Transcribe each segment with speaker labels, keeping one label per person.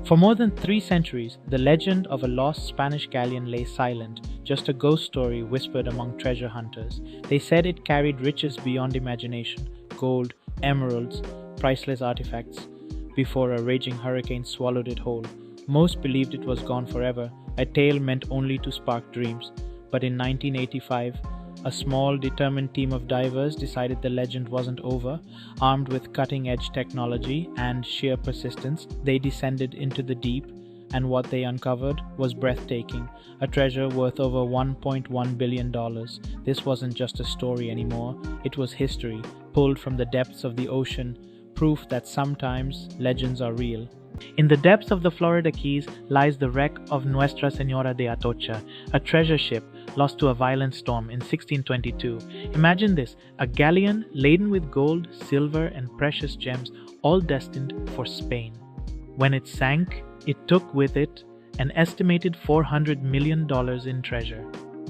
Speaker 1: For more than 3 centuries, the legend of a lost Spanish galleon lay silent, just a ghost story whispered among treasure hunters. They said it carried riches beyond imagination: gold, emeralds, priceless artifacts, before a raging hurricane swallowed it whole. Most believed it was gone forever, a tale meant only to spark dreams. But in 1985, a small, determined team of divers decided the legend wasn't over. Armed with cutting-edge technology and sheer persistence, they descended into the deep, and what they uncovered was breathtaking, a treasure worth over $1.1 billion. This wasn't just a story anymore, it was history, pulled from the depths of the ocean, proof that sometimes legends are real. In the depths of the Florida Keys lies the wreck of Nuestra Señora de Atocha, a treasure ship lost to a violent storm in 1622. Imagine this, a galleon laden with gold, silver, and precious gems, all destined for Spain. When it sank, it took with it an estimated $400 million in treasure.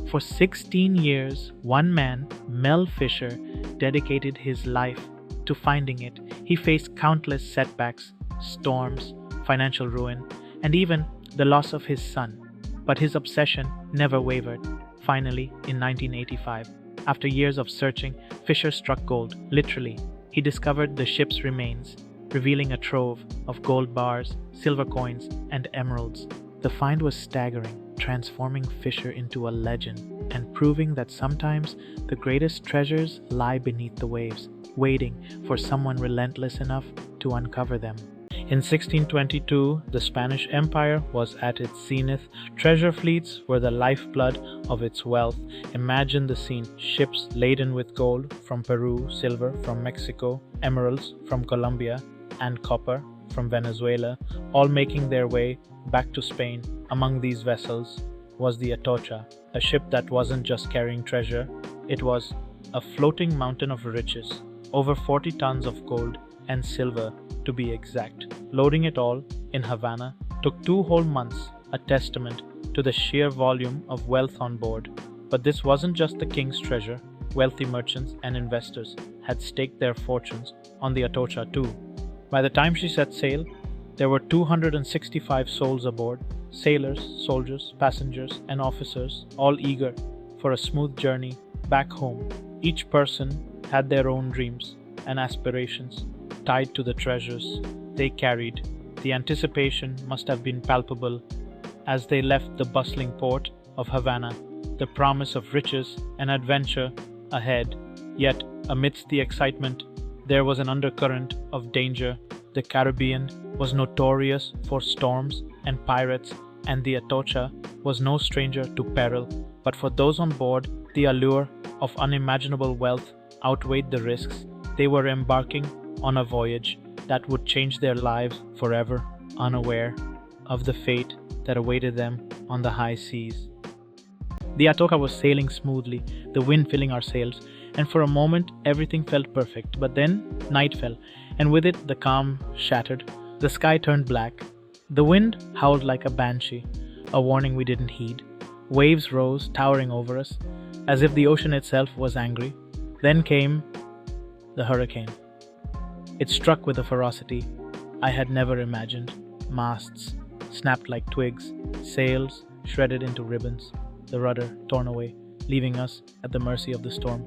Speaker 1: For 16 years, one man, Mel Fisher, dedicated his life to finding it. He faced countless setbacks, storms, financial ruin, and even the loss of his son. But his obsession never wavered. Finally, in 1985, after years of searching, Fisher struck gold, literally. He discovered the ship's remains, revealing a trove of gold bars, silver coins, and emeralds. The find was staggering, transforming Fisher into a legend and proving that sometimes the greatest treasures lie beneath the waves, waiting for someone relentless enough to uncover them. In 1622, the Spanish Empire was at its zenith. Treasure fleets were the lifeblood of its wealth. Imagine the scene: ships laden with gold from Peru, silver from Mexico, emeralds from Colombia, and copper from Venezuela, all making their way back to Spain. Among these vessels was the Atocha, a ship that wasn't just carrying treasure, it was a floating mountain of riches, over 40 tons of gold and silver to be exact. Loading it all in Havana took 2 whole months, a testament to the sheer volume of wealth on board. But this wasn't just the king's treasure. Wealthy merchants and investors had staked their fortunes on the Atocha too. By the time she set sail, there were 265 souls aboard: sailors, soldiers, passengers, and officers, all eager for a smooth journey back home. Each person had their own dreams and aspirations tied to the treasures they carried. The anticipation must have been palpable as they left the bustling port of Havana, the promise of riches and adventure ahead. Yet, amidst the excitement, there was an undercurrent of danger. The Caribbean was notorious for storms and pirates, and the Atocha was no stranger to peril. But for those on board, the allure of unimaginable wealth outweighed the risks. They were embarking on a voyage that would change their lives forever, unaware of the fate that awaited them on the high seas. The Atocha was sailing smoothly, the wind filling our sails, and for a moment everything felt perfect. But then night fell, and with it the calm shattered. The sky turned black. The wind howled like a banshee, a warning we didn't heed. Waves rose, towering over us, as if the ocean itself was angry. Then came the hurricane. It struck with a ferocity I had never imagined. Masts snapped like twigs, sails shredded into ribbons, the rudder torn away, leaving us at the mercy of the storm.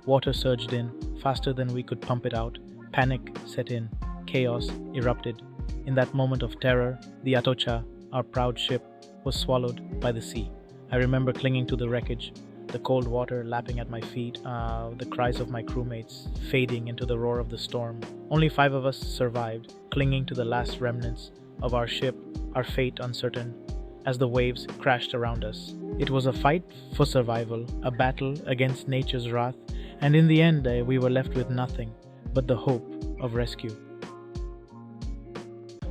Speaker 1: Water surged in, faster than we could pump it out. Panic set in, chaos erupted. In that moment of terror, the Atocha, our proud ship, was swallowed by the sea. I remember clinging to the wreckage, the cold water lapping at my feet, the cries of my crewmates fading into the roar of the storm. Only 5 of us survived, clinging to the last remnants of our ship, our fate uncertain, as the waves crashed around us. It was a fight for survival, a battle against nature's wrath, and in the end we were left with nothing but the hope of rescue.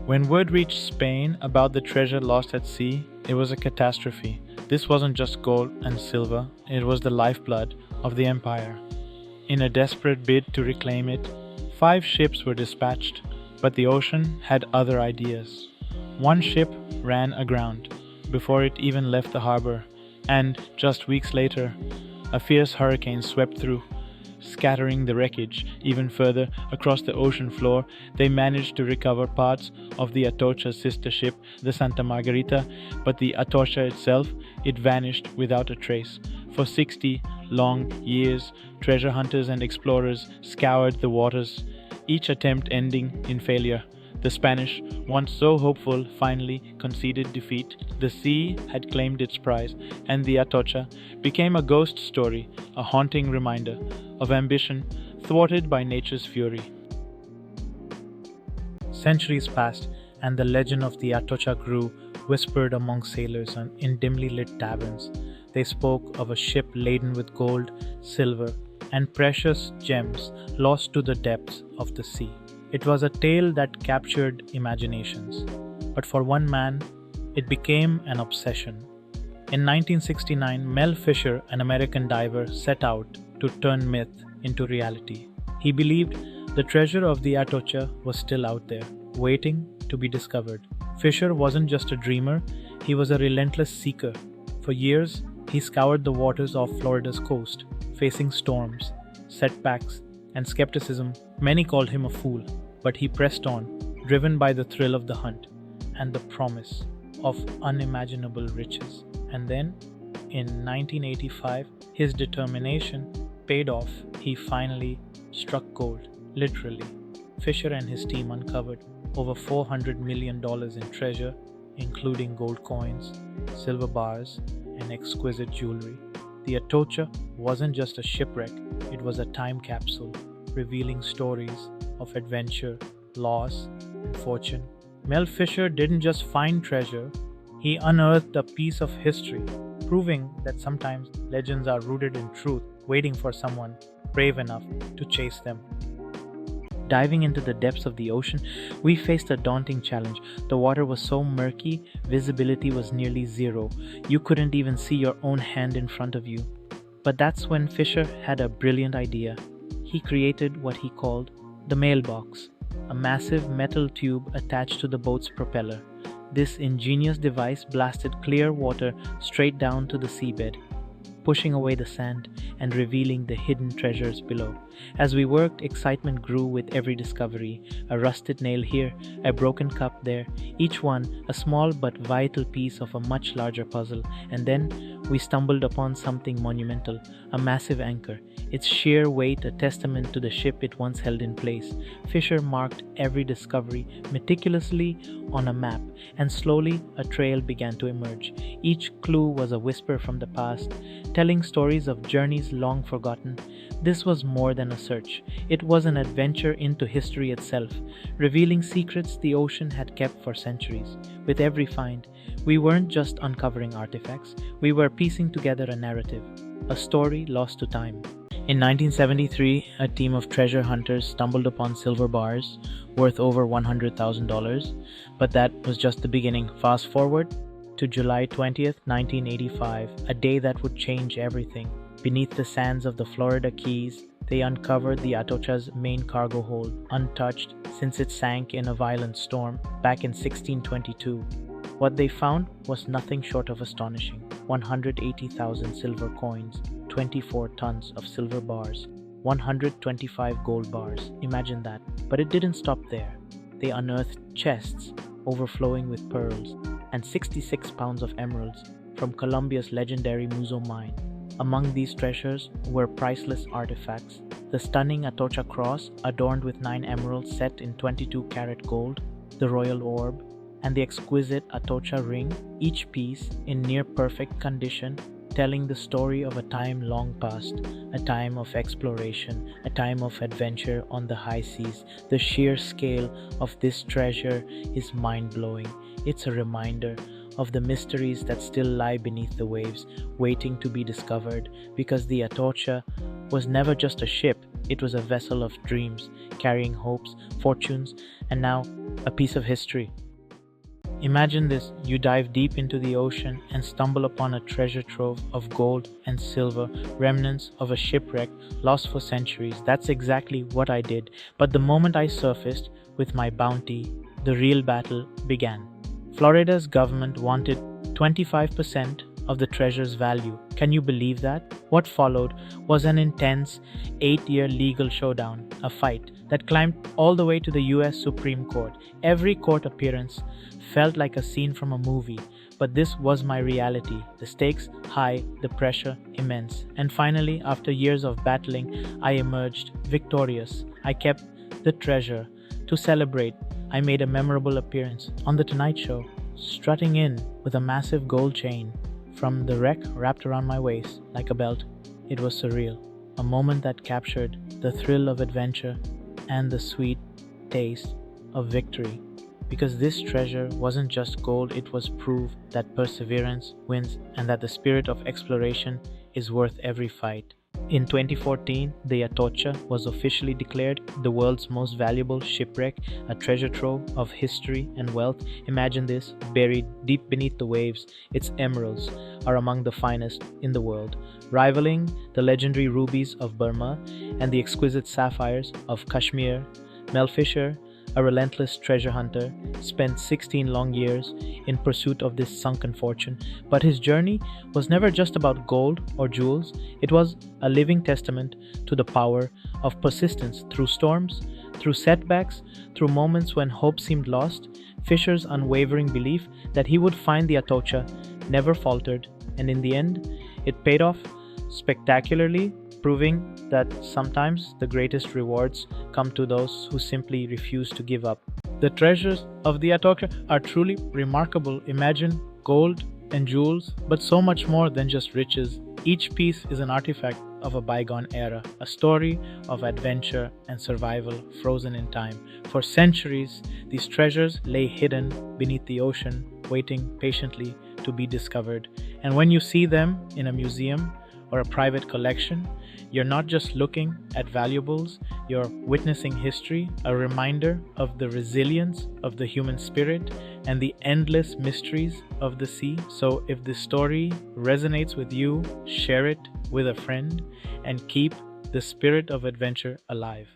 Speaker 1: When word reached Spain about the treasure lost at sea, it was a catastrophe. This wasn't just gold and silver, it was the lifeblood of the empire. In a desperate bid to reclaim it, 5 ships were dispatched, but the ocean had other ideas. One ship ran aground before it even left the harbor, and just weeks later, a fierce hurricane swept through, scattering the wreckage even further across the ocean floor. They managed to recover parts of the Atocha's sister ship, the Santa Margarita, but the Atocha itself, it vanished without a trace. For 60 long years, treasure hunters and explorers scoured the waters, each attempt ending in failure. The Spanish, once so hopeful, finally conceded defeat. The sea had claimed its prize, and the Atocha became a ghost story, a haunting reminder of ambition thwarted by nature's fury. Centuries passed, and the legend of the Atocha grew, whispered among sailors and in dimly lit taverns. They spoke of a ship laden with gold, silver, and precious gems lost to the depths of the sea. It was a tale that captured imaginations, but for one man, it became an obsession. In 1969, Mel Fisher, an American diver, set out to turn myth into reality. He believed the treasure of the Atocha was still out there, waiting to be discovered. Fisher wasn't just a dreamer, he was a relentless seeker. For years, he scoured the waters off Florida's coast, facing storms, setbacks, and skepticism. Many called him a fool, but he pressed on, driven by the thrill of the hunt and the promise of unimaginable riches. And then, in 1985, his determination paid off. He finally struck gold, literally. Fisher and his team uncovered over $400 million in treasure, including gold coins, silver bars, and exquisite jewelry. The Atocha wasn't just a shipwreck, it was a time capsule, revealing stories of adventure, loss, and fortune. Mel Fisher didn't just find treasure, he unearthed a piece of history, proving that sometimes legends are rooted in truth, waiting for someone brave enough to chase them. Diving into the depths of the ocean, we faced a daunting challenge. The water was so murky, visibility was nearly zero. You couldn't even see your own hand in front of you. But that's when Fisher had a brilliant idea. He created what he called the mailbox, a massive metal tube attached to the boat's propeller. This ingenious device blasted clear water straight down to the seabed, pushing away the sand and revealing the hidden treasures below. As we worked, excitement grew with every discovery. A rusted nail here, a broken cup there, each one a small but vital piece of a much larger puzzle. And then we stumbled upon something monumental, a massive anchor, its sheer weight a testament to the ship it once held in place. Fisher marked every discovery meticulously on a map, and slowly a trail began to emerge. Each clue was a whisper from the past, telling stories of journeys long forgotten. This was more than a search. It was an adventure into history itself, revealing secrets the ocean had kept for centuries. With every find, we weren't just uncovering artifacts, we were piecing together a narrative, a story lost to time. In 1973, a team of treasure hunters stumbled upon silver bars worth over $100,000, but that was just the beginning. Fast forward to July 20th, 1985, a day that would change everything. Beneath the sands of the Florida Keys, they uncovered the Atocha's main cargo hold, untouched since it sank in a violent storm back in 1622. What they found was nothing short of astonishing. 180,000 silver coins, 24 tons of silver bars, 125 gold bars. Imagine that. But it didn't stop there. They unearthed chests overflowing with pearls and 66 pounds of emeralds from Colombia's legendary Muzo mine. Among these treasures were priceless artifacts, the stunning Atocha cross adorned with 9 emeralds set in 22-karat gold, the royal orb, and the exquisite Atocha ring, each piece in near-perfect condition, telling the story of a time long past, a time of exploration, a time of adventure on the high seas. The sheer scale of this treasure is mind-blowing. It's a reminder of the mysteries that still lie beneath the waves, waiting to be discovered, because the Atocha was never just a ship, it was a vessel of dreams, carrying hopes, fortunes, and now a piece of history. Imagine this, you dive deep into the ocean and stumble upon a treasure trove of gold and silver, remnants of a shipwreck lost for centuries. That's exactly what I did. But the moment I surfaced with my bounty, the real battle began. Florida's government wanted 25% of the treasure's value. Can you believe that? What followed was an intense 8-year legal showdown, a fight that climbed all the way to the US Supreme Court. Every court appearance felt like a scene from a movie, but this was my reality. The stakes high, the pressure immense. And finally, after years of battling, I emerged victorious. I kept the treasure. To celebrate, I made a memorable appearance on The Tonight Show, strutting in with a massive gold chain from the wreck wrapped around my waist like a belt. It was surreal, a moment that captured the thrill of adventure and the sweet taste of victory. Because this treasure wasn't just gold, it was proof that perseverance wins and that the spirit of exploration is worth every fight. In 2014, the Atocha was officially declared the world's most valuable shipwreck, a treasure trove of history and wealth. Imagine this, buried deep beneath the waves, its emeralds are among the finest in the world, rivaling the legendary rubies of Burma and the exquisite sapphires of Kashmir. Mel Fisher, a relentless treasure hunter, spent 16 long years in pursuit of this sunken fortune. But his journey was never just about gold or jewels, it was a living testament to the power of persistence through storms, through setbacks, through moments when hope seemed lost. Fisher's unwavering belief that he would find the Atocha never faltered, and in the end, it paid off spectacularly, proving that sometimes the greatest rewards come to those who simply refuse to give up. The treasures of the Atocha are truly remarkable. Imagine gold and jewels, but so much more than just riches. Each piece is an artifact of a bygone era, a story of adventure and survival frozen in time. For centuries, these treasures lay hidden beneath the ocean, waiting patiently to be discovered. And when you see them in a museum or a private collection, you're not just looking at valuables, you're witnessing history, a reminder of the resilience of the human spirit and the endless mysteries of the sea. So if this story resonates with you, share it with a friend and keep the spirit of adventure alive.